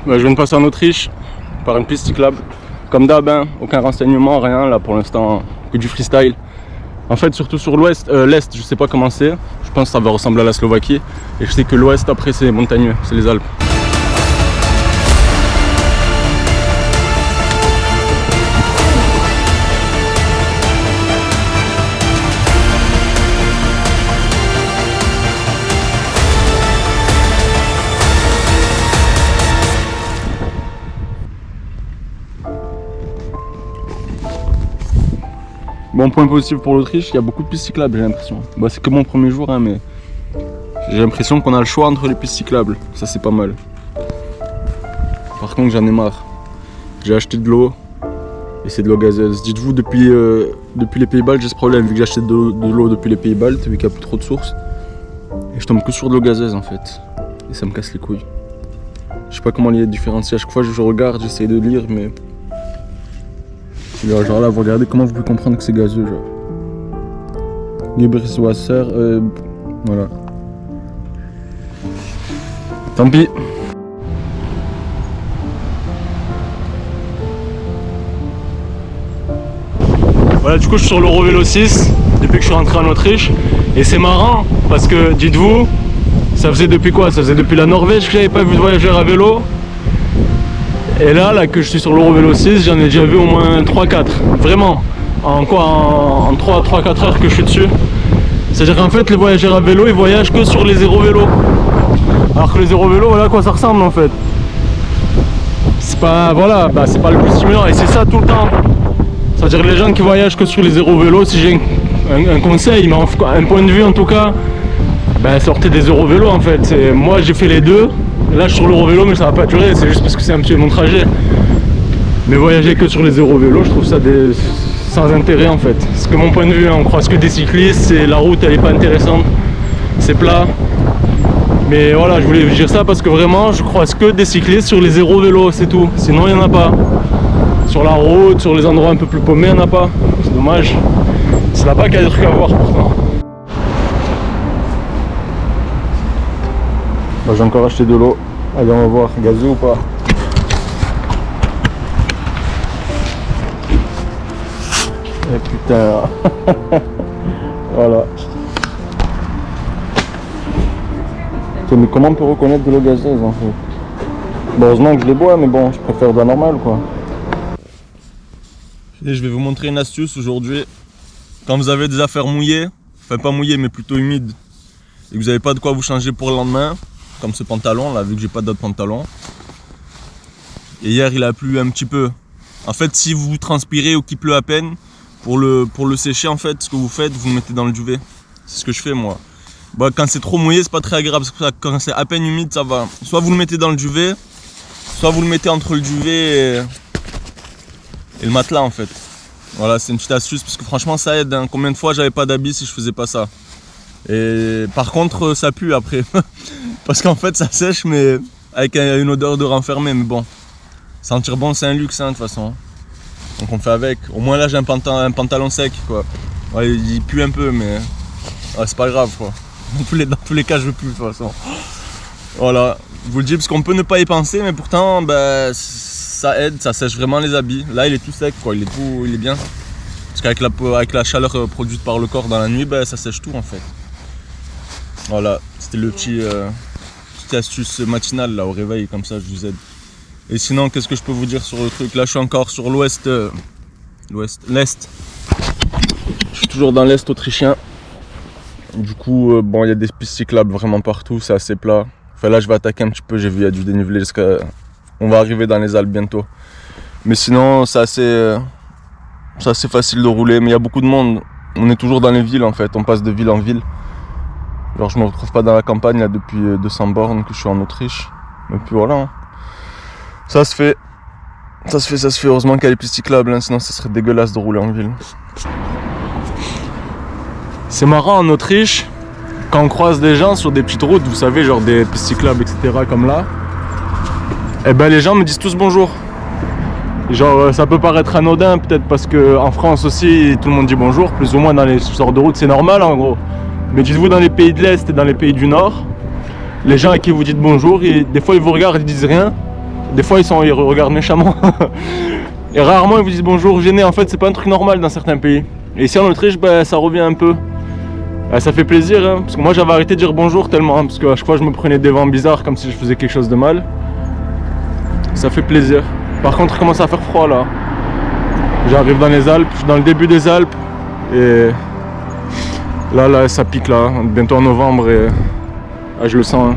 Je viens de passer en Autriche par une piste cyclable. Comme d'hab, hein, aucun renseignement, rien là pour l'instant, que du freestyle. En fait, surtout sur l'est, je sais pas comment c'est. Je pense que ça va ressembler à la Slovaquie. Et je sais que l'ouest, après, c'est montagneux, c'est les Alpes. Bon, point positif pour l'Autriche, il y a beaucoup de pistes cyclables, j'ai l'impression. Bah, c'est que mon premier jour, hein, mais j'ai l'impression qu'on a le choix entre les pistes cyclables. Ça, c'est pas mal. Par contre, j'en ai marre. J'ai acheté de l'eau et c'est de l'eau gazeuse. Dites-vous, depuis les Pays-Baltes, j'ai ce problème. Vu que j'achète de l'eau depuis les Pays-Baltes, vu qu'il n'y a plus trop de sources, et je tombe que sur de l'eau gazeuse en fait. Et ça me casse les couilles. Je sais pas comment les différencier. À chaque fois, je regarde, j'essaye de lire, mais. Genre là, vous regardez comment vous pouvez comprendre que c'est gazeux, genre. Gebrewasser, voilà. Tant pis. Voilà, du coup, je suis sur l'Eurovélo 6 depuis que je suis rentré en Autriche. Et c'est marrant parce que, dites-vous, ça faisait depuis quoi? Ça faisait depuis la Norvège que j'avais pas vu de voyageurs à vélo. Et là que je suis sur l'Eurovélo 6, j'en ai déjà vu au moins 3-4. Vraiment. En 3-4 heures que je suis dessus. C'est-à-dire qu'en fait, les voyageurs à vélo, ils voyagent que sur les zéro-vélos. Alors que les zéro-vélos, voilà à quoi ça ressemble en fait. C'est pas, voilà, bah, c'est pas le plus stimulant. Et c'est ça tout le temps. C'est-à-dire les gens qui voyagent que sur les zéro-vélos, si j'ai un conseil, mais un point de vue en tout cas, bah, sortez des zéro-vélos en fait. Moi, j'ai fait les deux. Là je suis sur l'Eurovélo mais ça va pas durer, c'est juste parce que c'est un petit long trajet. Mais voyager que sur les zéro-vélos, je trouve ça sans intérêt en fait. C'est que mon point de vue, hein, on croise que des cyclistes, la route elle est pas intéressante, c'est plat. Mais voilà, je voulais vous dire ça parce que vraiment je croise que des cyclistes sur les zéro-vélos, c'est tout. Sinon il n'y en a pas. Sur la route, sur les endroits un peu plus paumés, il n'y en a pas. C'est dommage. C'est là-bas qu'il y a des trucs à voir pourtant. J'ai encore acheté de l'eau. Allez, on va voir, gazeux ou pas. Et putain. Voilà. Mais comment on peut reconnaître de l'eau gazeuse en fait? Bon, heureusement que je les bois, mais bon, je préfère de la normale quoi. Et je vais vous montrer une astuce aujourd'hui. Quand vous avez des affaires mouillées, enfin pas mouillées mais plutôt humides, et que vous n'avez pas de quoi vous changer pour le lendemain, comme ce pantalon là, vu que j'ai pas d'autres pantalons. Et hier il a plu un petit peu. En fait, si vous transpirez ou qu'il pleut à peine, pour le sécher en fait, ce que vous faites, vous le mettez dans le duvet. C'est ce que je fais moi. Bon, quand c'est trop mouillé, c'est pas très agréable. C'est pour ça que quand c'est à peine humide, ça va. Soit vous le mettez dans le duvet, soit vous le mettez entre le duvet et le matelas en fait. Voilà, c'est une petite astuce parce que franchement ça aide. Hein. Combien de fois j'avais pas d'habits si je faisais pas ça. Et par contre ça pue après. Parce qu'en fait ça sèche mais avec une odeur de renfermé. Mais bon, sentir bon c'est un luxe hein, de toute façon. Donc on fait avec. Au moins là j'ai un pantalon sec quoi. Ouais, il pue un peu mais ouais, c'est pas grave quoi. Dans tous les cas je pue de toute façon. Voilà, je vous le dis parce qu'on peut ne pas y penser mais pourtant bah, ça aide, ça sèche vraiment les habits. Là il est tout sec quoi, il est bien. Parce qu'avec la chaleur produite par le corps dans la nuit, bah, ça sèche tout en fait. Voilà, c'était le petite astuce matinale là au réveil, comme ça je vous aide. Et sinon, qu'est-ce que je peux vous dire sur le truc? Là je suis encore sur l'est. Je suis toujours dans l'est autrichien. Du coup, bon, il y a des pistes cyclables vraiment partout, c'est assez plat. Enfin là je vais attaquer un petit peu, j'ai vu il y a du dénivelé jusqu'à... On va arriver dans les Alpes bientôt. Mais sinon c'est assez facile de rouler, mais il y a beaucoup de monde. On est toujours dans les villes en fait, on passe de ville en ville. Genre je me retrouve pas dans la campagne là depuis 200 bornes que je suis en Autriche. Et puis voilà. Hein. Ça se fait. Heureusement qu'il y a les pistes cyclables, hein, sinon ça serait dégueulasse de rouler en ville. C'est marrant en Autriche, quand on croise des gens sur des petites routes, vous savez, genre des pistes cyclables, etc. comme là, et ben les gens me disent tous bonjour. Genre ça peut paraître anodin peut-être parce qu'en France aussi tout le monde dit bonjour, plus ou moins dans les sortes de routes, c'est normal en gros. Mais dites-vous dans les pays de l'Est et dans les pays du Nord, les gens à qui vous dites bonjour, des fois ils vous regardent, ils disent rien. Des fois ils regardent méchamment. Et rarement ils vous disent bonjour gêné. En fait c'est pas un truc normal dans certains pays. Et ici en Autriche bah, ça revient un peu. Ça fait plaisir hein, parce que moi j'avais arrêté de dire bonjour tellement hein, parce que à chaque fois je me prenais des vents bizarres comme si je faisais quelque chose de mal. Ça fait plaisir. Par contre il commence à faire froid là. J'arrive dans les Alpes, je suis dans le début des Alpes et là ça pique là, bientôt en novembre et je le sens. Hein.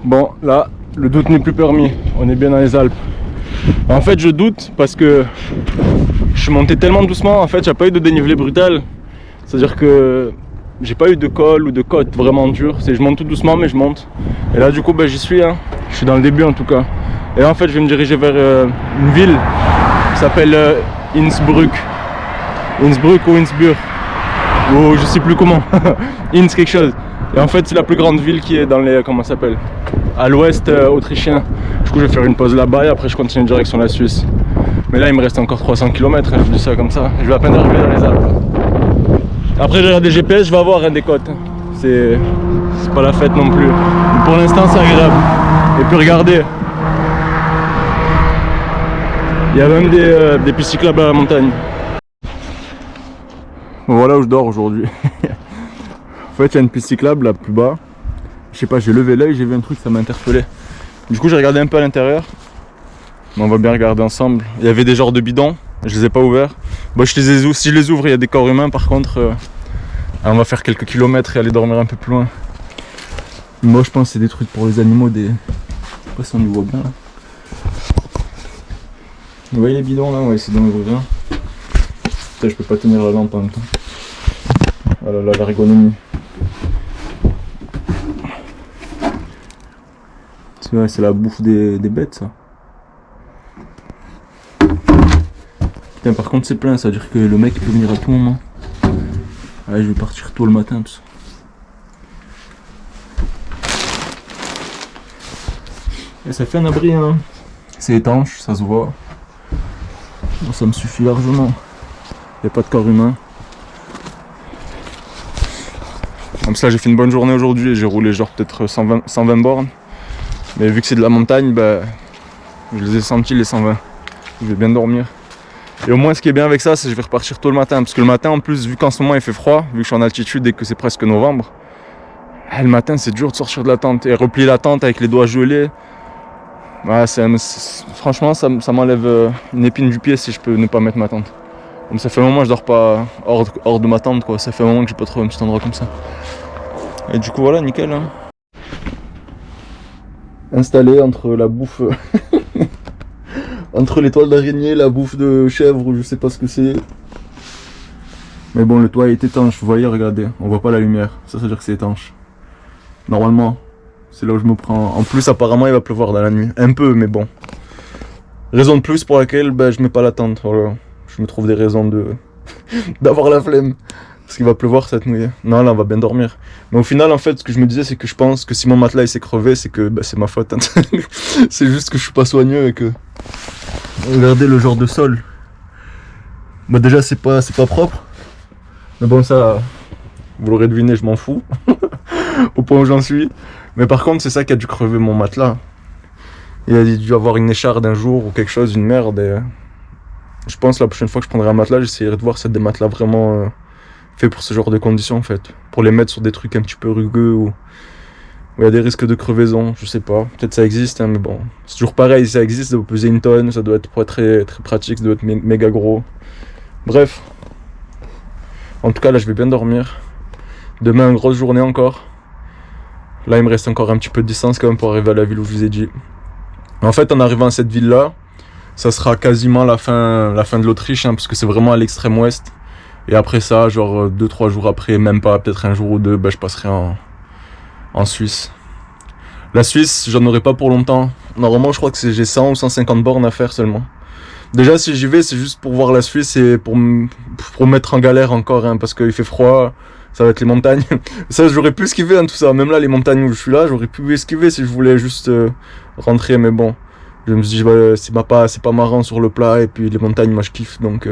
Bon là, le doute n'est plus permis, on est bien dans les Alpes. En fait je doute parce que je suis monté tellement doucement, en fait j'ai pas eu de dénivelé brutal. C'est-à-dire que j'ai pas eu de col ou de côte vraiment dur, je monte tout doucement mais je monte. Et là du coup bah, j'y suis, hein. Je suis dans le début en tout cas. Et là en fait je vais me diriger vers une ville qui s'appelle Innsbruck. Innsbruck ou Innsbruck, ou je sais plus comment, Inns quelque chose. Et en fait c'est la plus grande ville qui est dans les, comment ça s'appelle, à l'ouest autrichien. Du coup je vais faire une pause là-bas et après je continue direction la Suisse. Mais là il me reste encore 300 km, hein, je dis ça comme ça. Je vais à peine arriver dans les Alpes. Après j'ai regardé GPS, je vais avoir un des côtes. C'est pas la fête non plus. Mais pour l'instant c'est agréable. Et puis regardez, il y a même des pistes cyclables à la montagne. Voilà où je dors aujourd'hui. En fait il y a une piste cyclable là plus bas. Je sais pas, j'ai levé l'œil, j'ai vu un truc, ça m'a interpellé. Du coup j'ai regardé un peu à l'intérieur. On va bien regarder ensemble. Il y avait des genres de bidons, je les ai pas ouverts. Bon, si je les ouvre, il y a des corps humains par contre. On va faire quelques kilomètres et aller dormir un peu plus loin. Moi je pense que c'est des trucs pour les animaux, des... Je sais pas si on y voit bien là. Vous voyez les bidons là? On va essayer d'en ouvrir un. Putain, je peux pas tenir la lampe en même temps. Voilà là, l'ergonomie. C'est la bouffe des bêtes ça. Putain, par contre c'est plein, ça veut dire que le mec peut venir à tout moment. Ouais, je vais partir tôt le matin tout ça. Et ça fait un abri hein. C'est étanche, ça se voit. Bon, ça me suffit largement. Il n'y a pas de corps humain. Comme ça j'ai fait une bonne journée aujourd'hui et j'ai roulé genre peut-être 120 bornes. Mais vu que c'est de la montagne, bah, je les ai sentis les 120. Je vais bien dormir. Et au moins ce qui est bien avec ça, c'est que je vais repartir tôt le matin. Parce que le matin en plus, vu qu'en ce moment il fait froid, vu que je suis en altitude et que c'est presque novembre, le matin c'est dur de sortir de la tente. Et replier la tente avec les doigts gelés, ouais, franchement ça m'enlève une épine du pied si je peux ne pas mettre ma tente. Donc ça fait un moment que je dors pas hors de ma tente quoi. Ça fait un moment que j'ai pas trouvé un petit endroit comme ça. Et du coup voilà, nickel hein. Installé entre la bouffe entre les toiles d'araignée, la bouffe de chèvre ou je sais pas ce que c'est. Mais bon, le toit est étanche, vous voyez, regardez, on voit pas la lumière, ça veut dire que c'est étanche. Normalement, c'est là où je me prends. En plus apparemment il va pleuvoir dans la nuit, un peu mais bon. Raison de plus pour laquelle je mets pas la tente, voilà. Je me trouve des raisons d'avoir la flemme. Parce qu'il va pleuvoir cette nuit. Non, là on va bien dormir. Mais au final en fait ce que je me disais c'est que je pense que si mon matelas il s'est crevé c'est que c'est ma faute. Hein. C'est juste que je suis pas soigneux et que... Regardez le genre de sol. Bah déjà c'est pas propre. Mais bon ça, vous l'aurez deviné, je m'en fous. Au point où j'en suis. Mais par contre c'est ça qui a dû crever mon matelas. Il a dû avoir une écharde un jour ou quelque chose, une merde. Et... Je pense la prochaine fois que je prendrai un matelas, j'essaierai de voir si c'est des matelas vraiment... fait pour ce genre de conditions en fait, pour les mettre sur des trucs un petit peu rugueux où il y a des risques de crevaison, je sais pas, peut-être ça existe hein, mais bon, c'est toujours pareil, si ça existe, ça doit peser une tonne, ça doit être pas très pratique, ça doit être méga gros, bref, en tout cas là je vais bien dormir, demain grosse journée encore, là il me reste encore un petit peu de distance quand même pour arriver à la ville où je vous ai dit, en fait en arrivant à cette ville là, ça sera quasiment la fin de l'Autriche hein, parce que c'est vraiment à l'extrême ouest. Et après ça, genre 2-3 jours après, même pas, peut-être un jour ou deux, je passerai en Suisse. La Suisse, j'en aurai pas pour longtemps. Normalement, je crois que j'ai 100 ou 150 bornes à faire seulement. Déjà, si j'y vais, c'est juste pour voir la Suisse et pour me mettre en galère encore, hein, parce qu'il fait froid. ça va être les montagnes. Ça, j'aurais pu esquiver tout ça. Même là, les montagnes où je suis là, j'aurais pu esquiver si je voulais juste rentrer. Mais bon, je me suis dit, bah, c'est pas marrant sur le plat. Et puis les montagnes, moi, je kiffe. Donc,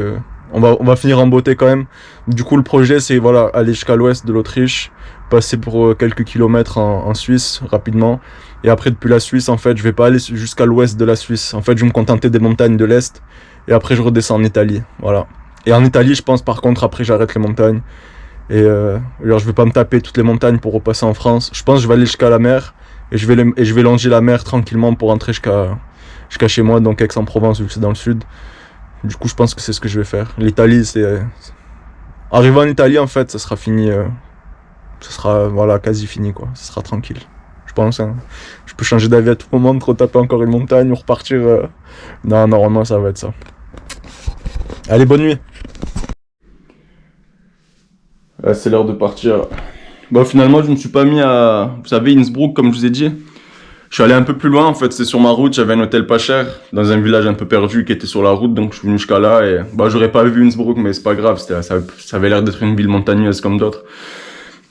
on va finir en beauté quand même. Du coup, le projet, c'est voilà, aller jusqu'à l'ouest de l'Autriche, passer pour quelques kilomètres en Suisse rapidement. Et après, depuis la Suisse, en fait, je vais pas aller jusqu'à l'ouest de la Suisse. En fait, je vais me contenter des montagnes de l'Est. Et après, je redescends en Italie. Voilà. Et en Italie, je pense, par contre, après, j'arrête les montagnes. Et alors, je vais pas me taper toutes les montagnes pour repasser en France. Je pense que je vais aller jusqu'à la mer. Et je vais longer la mer tranquillement pour rentrer jusqu'à chez moi, donc Aix-en-Provence, vu que c'est dans le sud. Du coup, je pense que c'est ce que je vais faire. L'Italie, c'est... Arrivé en Italie, en fait, ça sera fini. Ça sera, voilà, quasi fini, quoi. Ça sera tranquille. Je pense, hein. Je peux changer d'avis à tout moment, me retaper encore une montagne ou repartir. Non, normalement, ça va être ça. Allez, bonne nuit. C'est l'heure de partir. Bon, finalement, je me suis pas mis à... Vous savez, Innsbruck, comme je vous ai dit. Je suis allé un peu plus loin, en fait, c'est sur ma route, j'avais un hôtel pas cher, dans un village un peu perdu qui était sur la route, donc je suis venu jusqu'à là, et bah j'aurais pas vu Innsbruck, mais c'est pas grave, ça avait l'air d'être une ville montagneuse comme d'autres.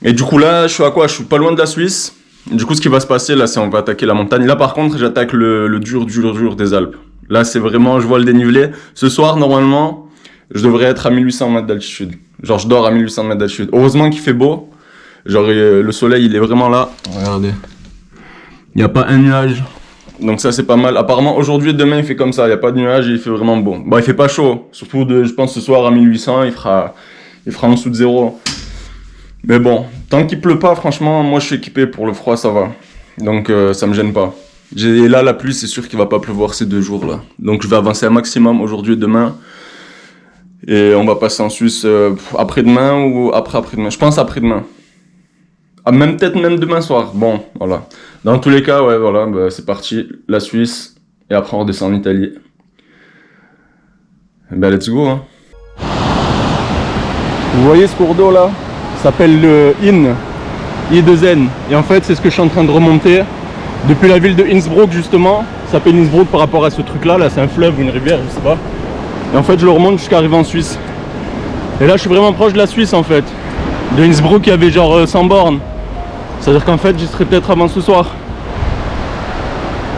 Et du coup là, je suis à quoi? Je suis pas loin de la Suisse. Du coup, ce qui va se passer là, c'est on va attaquer la montagne. Là, par contre, j'attaque le dur des Alpes. Là, c'est vraiment, je vois le dénivelé. Ce soir, normalement, je devrais être à 1800 mètres d'altitude. Genre, je dors à 1800 mètres d'altitude. Heureusement qu'il fait beau. Genre, le soleil, il est vraiment là. Regardez. Il n'y a pas un nuage. Donc ça, c'est pas mal. Apparemment, aujourd'hui et demain, il fait comme ça. Il n'y a pas de nuage et il fait vraiment beau. Bon, il fait pas chaud. Surtout, je pense, ce soir à 1800, il fera en dessous de 0. Mais bon, tant qu'il pleut pas, franchement, moi, je suis équipé pour le froid, ça va. Donc, ça me gêne pas. Là, la pluie, c'est sûr qu'il va pas pleuvoir ces 2 jours-là. Donc, je vais avancer un maximum aujourd'hui et demain. Et on va passer en Suisse après-demain ou après-demain. Je pense après-demain. Ah, peut-être même demain soir. Bon, voilà. Dans tous les cas, ouais, voilà, bah, c'est parti. La Suisse. Et après, on redescend en Italie. Ben, let's go, hein. Vous voyez ce cours d'eau là? Ça s'appelle le Inn. I2N. Et en fait, c'est ce que je suis en train de remonter. Depuis la ville de Innsbruck, justement. Ça s'appelle Innsbruck par rapport à ce truc-là. Là, c'est un fleuve ou une rivière, je sais pas. Et en fait, je le remonte jusqu'à arriver en Suisse. Et là, je suis vraiment proche de la Suisse, en fait. De Innsbruck, il y avait genre 100 bornes. C'est-à-dire qu'en fait, j'y serai peut-être avant ce soir.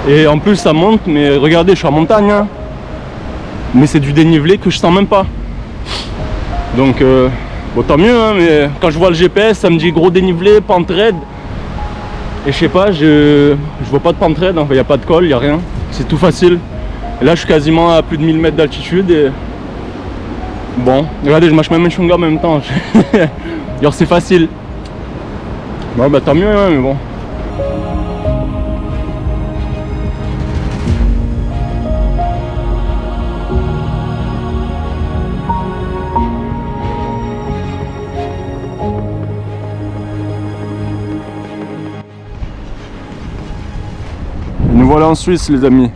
Et en plus, ça monte, mais regardez, je suis en montagne. Hein. Mais c'est du dénivelé que je sens même pas. Donc, bon, tant mieux, hein, mais quand je vois le GPS, ça me dit gros dénivelé, pente raide. Et je sais pas, je vois pas de pente raide, il n'y a pas de col, il n'y a rien. C'est tout facile. Et là, je suis quasiment à plus de 1000 mètres d'altitude. Et... Bon, regardez, je mâche même un chewing-gum en même temps. Genre, c'est facile. Bon, bah tant mieux, hein, mais bon. Nous voilà en Suisse, les amis.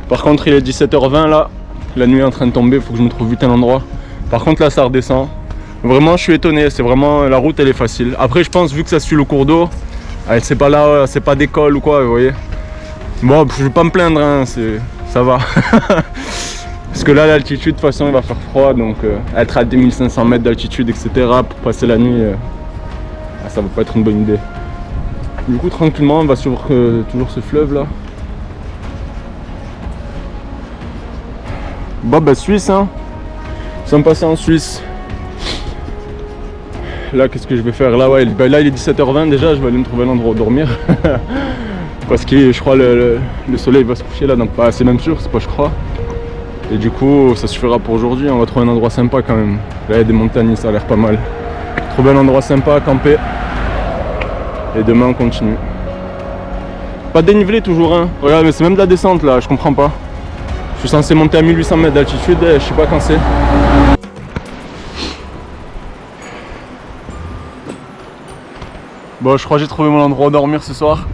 Par contre, il est 17h20 là. La nuit est en train de tomber, il faut que je me trouve vite un endroit. Par contre, là, ça redescend. Vraiment, je suis étonné. C'est vraiment, la route, elle est facile. Après, je pense, vu que ça suit le cours d'eau, c'est pas là, c'est pas d'école ou quoi, vous voyez. Bon, je vais pas me plaindre, hein, ça va. Parce que là, l'altitude, de toute façon, il va faire froid. Donc, être à 2500 mètres d'altitude, etc., pour passer la nuit, ça va pas être une bonne idée. Du coup, tranquillement, on va sur toujours ce fleuve là. Bon, bah, Suisse, hein. Nous sommes passés en Suisse. Là, qu'est-ce que je vais faire? Là, ouais, bah, là, il est 17h20 déjà. Je vais aller me trouver un endroit où dormir. Parce que je crois le soleil va se coucher là, donc pas assez même sûr, c'est pas je crois. Et du coup, ça suffira pour aujourd'hui. On va trouver un endroit sympa quand même. Là, il y a des montagnes, ça a l'air pas mal. Trouver un endroit sympa à camper. Et demain on continue. Pas dénivelé toujours, hein. Regarde, mais c'est même de la descente là, je comprends pas. Je suis censé monter à 1800 mètres d'altitude, je sais pas quand c'est. Bon, je crois que j'ai trouvé mon endroit où dormir ce soir.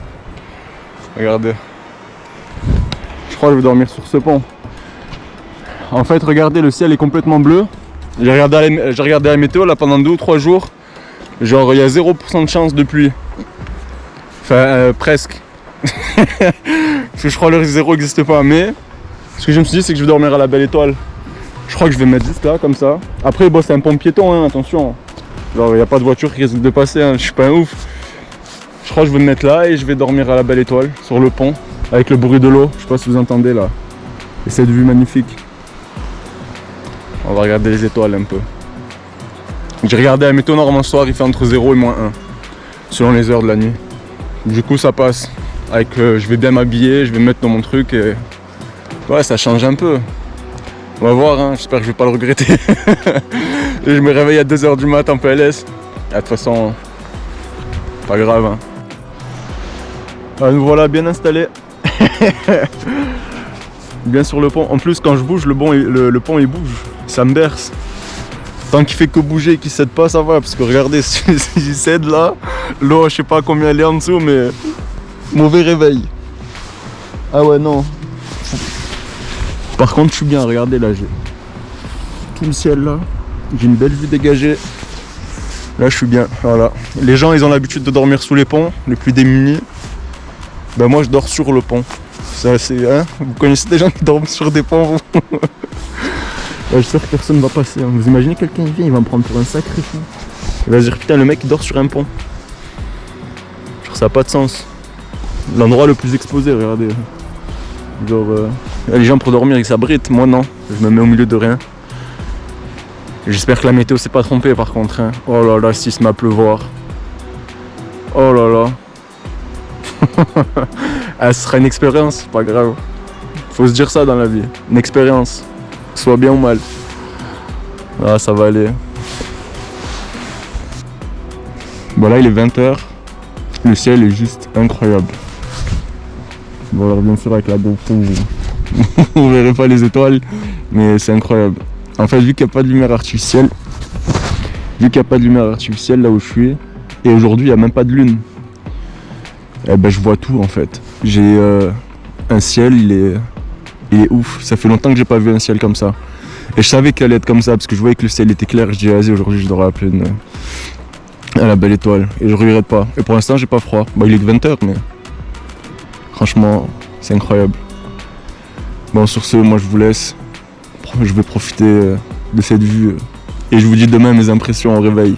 Regardez. Je crois que je vais dormir sur ce pont. En fait, regardez, le ciel est complètement bleu. J'ai regardé la météo là pendant 2 ou 3 jours. Genre, il y a 0% de chance de pluie. Enfin, presque. Parce que je crois que le risque 0 n'existe pas. Mais ce que je me suis dit, c'est que je vais dormir à la Belle Étoile. Je crois que je vais mettre juste là, comme ça. Après, bon, c'est un pont piéton, hein, attention. Genre, il n'y a pas de voiture qui risque de passer, hein. Je suis pas un ouf. Je crois que je vais me mettre là et je vais dormir à la Belle Étoile, sur le pont, avec le bruit de l'eau. Je sais pas si vous entendez là. Et cette vue magnifique. On va regarder les étoiles un peu. J'ai regardé la météo normalement ce soir, il fait entre 0 et -1, selon les heures de la nuit. Du coup ça passe. Avec, je vais bien m'habiller, je vais me mettre dans mon truc et... Ouais, ça change un peu. On va voir, hein. J'espère que je vais pas le regretter. Et je me réveille à 2h du mat en PLS. De toute façon, pas grave, hein. Nous voilà bien installés. Bien sur le pont. En plus, quand je bouge, le pont il bouge. Ça me berce. Tant qu'il fait que bouger et qu'il cède pas, ça va. Parce que regardez, si il cède là, l'eau, je sais pas combien elle est en dessous, mais mauvais réveil. Ah ouais, non. Par contre, je suis bien. Regardez là, j'ai tout le ciel là. J'ai une belle vue dégagée. Là, je suis bien. Voilà. Les gens, ils ont l'habitude de dormir sous les ponts, les plus démunis. Ben moi, je dors sur le pont. Ça, c'est, hein, vous connaissez des gens qui dorment sur des ponts, vous? Ouais, j'espère que personne ne va passer. Hein. Vous imaginez quelqu'un qui vient, il va me prendre pour un sacré fou. Il va se dire putain, le mec il dort sur un pont. Genre, ça n'a pas de sens. L'endroit le plus exposé, regardez. Genre, les gens pour dormir ils s'abritent, moi non. Je me mets au milieu de rien. J'espère que la météo s'est pas trompée par contre. Hein. Oh là là, si se met à pleuvoir. Oh là là. Ah, ce sera une expérience, pas grave. Faut se dire ça dans la vie. Une expérience. Soit bien ou mal. Ah, ça va aller. Bon là il est 20h. Le ciel est juste incroyable. Bon alors bien sûr avec la GoPro vous verrez pas les étoiles. Mais c'est incroyable. En fait vu qu'il n'y a pas de lumière artificielle. Là où je suis. Et aujourd'hui il n'y a même pas de lune. Eh ben je vois tout en fait. J'ai un ciel, il est ouf. Ça fait longtemps que j'ai pas vu un ciel comme ça. Et je savais qu'il allait être comme ça parce que je voyais que le ciel était clair. Je dis vas-y aujourd'hui je dors à la Belle Étoile. Et je regrette pas. Et pour l'instant j'ai pas froid. Bon il est que 20h mais franchement c'est incroyable. Bon sur ce moi je vous laisse. Je vais profiter de cette vue. Et je vous dis demain mes impressions au réveil.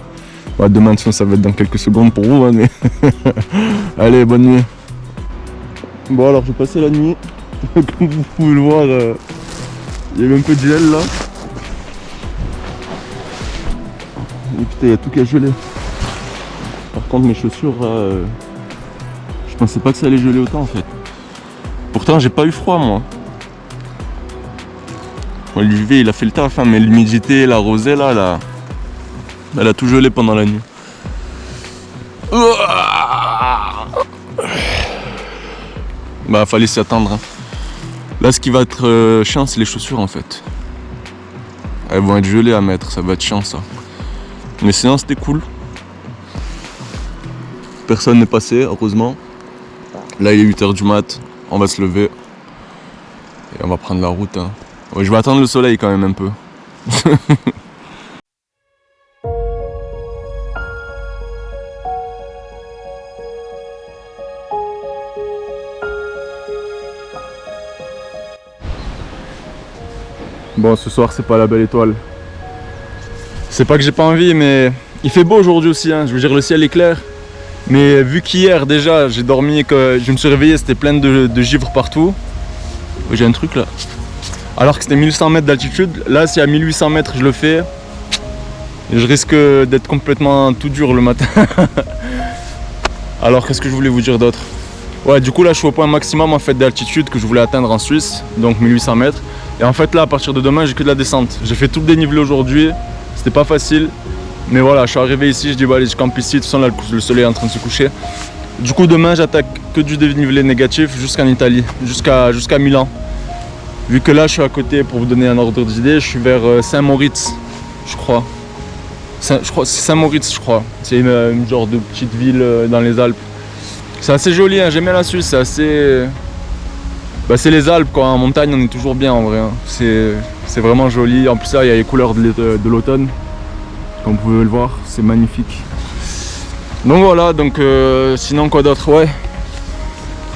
Ouais, demain de toute façon ça va être dans quelques secondes pour vous hein, mais allez bonne nuit. Bon alors j'ai passé la nuit. Comme vous pouvez le voir, il y a un peu de gel là. Et putain, il y a tout qui a gelé. Par contre, mes chaussures, je pensais pas que ça allait geler autant en fait. Pourtant, j'ai pas eu froid moi. Bon, l'UV il a fait le taf, hein, mais l'humidité, la rosée là, elle a tout gelé pendant la nuit. Bah, fallait s'y attendre. Hein. Là, ce qui va être chiant, c'est les chaussures en fait. Elles vont être gelées à mettre, ça va être chiant ça. Mais sinon, c'était cool. Personne n'est passé, heureusement. Là, il est 8h du mat, on va se lever. Et on va prendre la route. Hein. Ouais, je vais attendre le soleil quand même un peu. Bon, ce soir, c'est pas la Belle Étoile. C'est pas que j'ai pas envie, mais il fait beau aujourd'hui aussi. Hein. Je veux dire, le ciel est clair. Mais vu qu'hier, déjà, j'ai dormi, que je me suis réveillé, c'était plein de givre partout. J'ai un truc là. Alors que c'était 1800 mètres d'altitude. Là, si à 1800 mètres je le fais, je risque d'être complètement tout dur le matin. Alors, qu'est-ce que je voulais vous dire d'autre? Ouais, du coup, là, je suis au point maximum en fait d'altitude que je voulais atteindre en Suisse, donc 1800 mètres. Et en fait, là, à partir de demain, j'ai que de la descente. J'ai fait tout le dénivelé aujourd'hui, c'était pas facile. Mais voilà, je suis arrivé ici, je dis, bah allez, je campe ici. De toute façon, là, le soleil est en train de se coucher. Du coup, demain, j'attaque que du dénivelé négatif jusqu'en Italie, jusqu'à Milan. Vu que là, je suis à côté, pour vous donner un ordre d'idée, je suis vers Saint-Moritz, je crois. C'est Saint-Moritz, je crois. C'est une genre de petite ville dans les Alpes. C'est assez joli, hein. J'aime bien la Suisse, c'est assez... Bah, c'est les Alpes quoi, en montagne on est toujours bien en vrai. Hein. C'est vraiment joli, en plus là il y a les couleurs de l'automne. Comme vous pouvez le voir, c'est magnifique. Donc voilà, donc sinon quoi d'autre, ouais.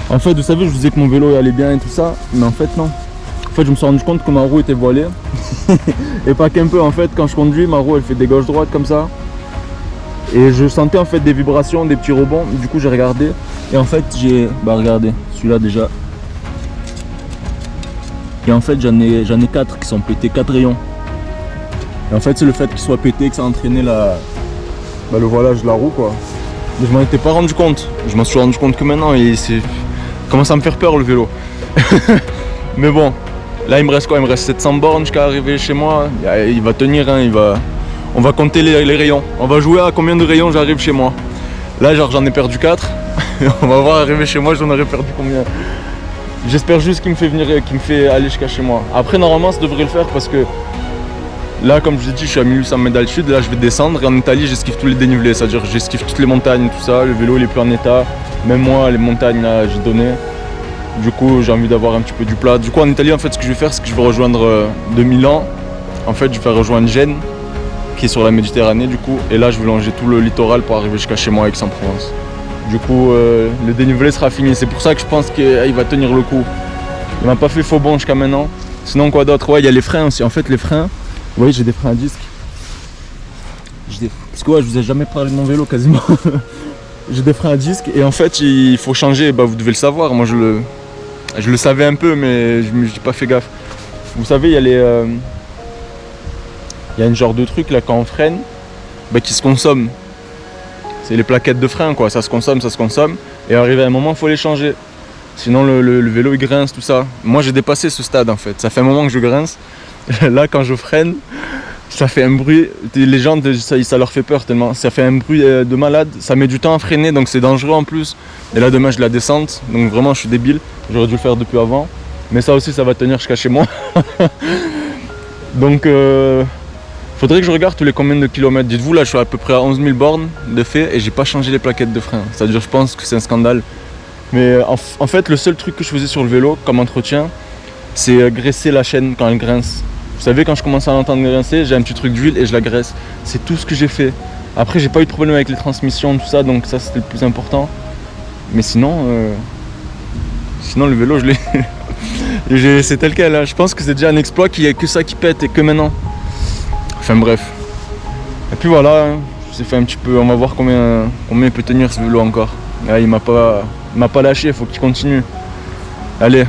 En fait vous savez, je vous disais que mon vélo allait bien et tout ça, mais en fait non. En fait je me suis rendu compte que ma roue était voilée. Et pas qu'un peu, en fait quand je conduis, ma roue elle fait des gauches-droites comme ça. Et je sentais en fait des vibrations, des petits rebonds. Du coup j'ai regardé et en fait j'ai... Bah regardez, celui-là déjà. Et en fait j'en ai 4 qui sont pétés, 4 rayons. Et en fait c'est le fait qu'ils soient pétés que ça a entraîné le voilage de la roue quoi. Mais je m'en étais pas rendu compte. Je m'en suis rendu compte que maintenant et c'est... commence à me faire peur le vélo. Mais bon, là il me reste quoi? Il me reste 700 bornes jusqu'à arriver chez moi. Il va tenir, hein, on va compter les rayons. On va jouer à combien de rayons j'arrive chez moi. Là genre j'en ai perdu 4. On va voir arriver chez moi, j'en aurais perdu combien. J'espère juste qu'il me fait aller jusqu'à chez moi. Après normalement ça devrait le faire parce que là comme je vous ai dit je suis à 1800 mètres d'altitude. Là je vais descendre et en Italie j'esquive tous les dénivelés. C'est-à-dire j'esquive toutes les montagnes, tout ça. Le vélo il est plus en état. Même moi les montagnes là j'ai donné. Du coup j'ai envie d'avoir un petit peu du plat. Du coup en Italie en fait ce que je vais faire c'est que je vais rejoindre de Milan. En fait je vais rejoindre Gênes qui est sur la Méditerranée du coup. Et là je vais longer tout le littoral pour arriver jusqu'à chez moi à Aix-en-Provence. Du coup le dénivelé sera fini. C'est pour ça que je pense qu'il va tenir le coup. Il m'a pas fait faux bond jusqu'à maintenant. Sinon quoi d'autre? Ouais il y a les freins aussi. En fait les freins, vous voyez j'ai des freins à disque. Parce que ouais je vous ai jamais parlé de mon vélo quasiment. J'ai des freins à disque et en fait il faut changer. Bah vous devez le savoir. Moi je le savais un peu mais je n'ai pas fait gaffe. Vous savez il y a il y a une genre de truc là quand on freine bah, qui se consomme. C'est les plaquettes de frein quoi, ça se consomme. Et arrivé à un moment il faut les changer. Sinon le vélo il grince tout ça. Moi j'ai dépassé ce stade en fait. Ça fait un moment que je grince. Là quand je freine, ça fait un bruit. Les gens ça leur fait peur tellement. Ça fait un bruit de malade. Ça met du temps à freiner donc c'est dangereux en plus. Et là demain je la descente. Donc vraiment je suis débile. J'aurais dû le faire depuis avant. Mais ça aussi ça va tenir jusqu'à chez moi. Donc faudrait que je regarde tous les combien de kilomètres. Dites-vous là je suis à peu près à 11 000 bornes de fait et j'ai pas changé les plaquettes de frein. C'est-à-dire je pense que c'est un scandale. Mais en fait le seul truc que je faisais sur le vélo comme entretien c'est graisser la chaîne quand elle grince. Vous savez quand je commence à l'entendre grincer j'ai un petit truc d'huile et je la graisse. C'est tout ce que j'ai fait. Après j'ai pas eu de problème avec les transmissions tout ça donc ça c'était le plus important. Mais sinon le vélo je l'ai c'est tel quel hein. Je pense que c'est déjà un exploit qu'il y a que ça qui pète et que maintenant. Enfin bref. Et puis voilà, hein. J'ai fait un petit peu, on va voir combien il peut tenir ce vélo encore. Là, il m'a pas lâché, il faut qu'il continue. Allez,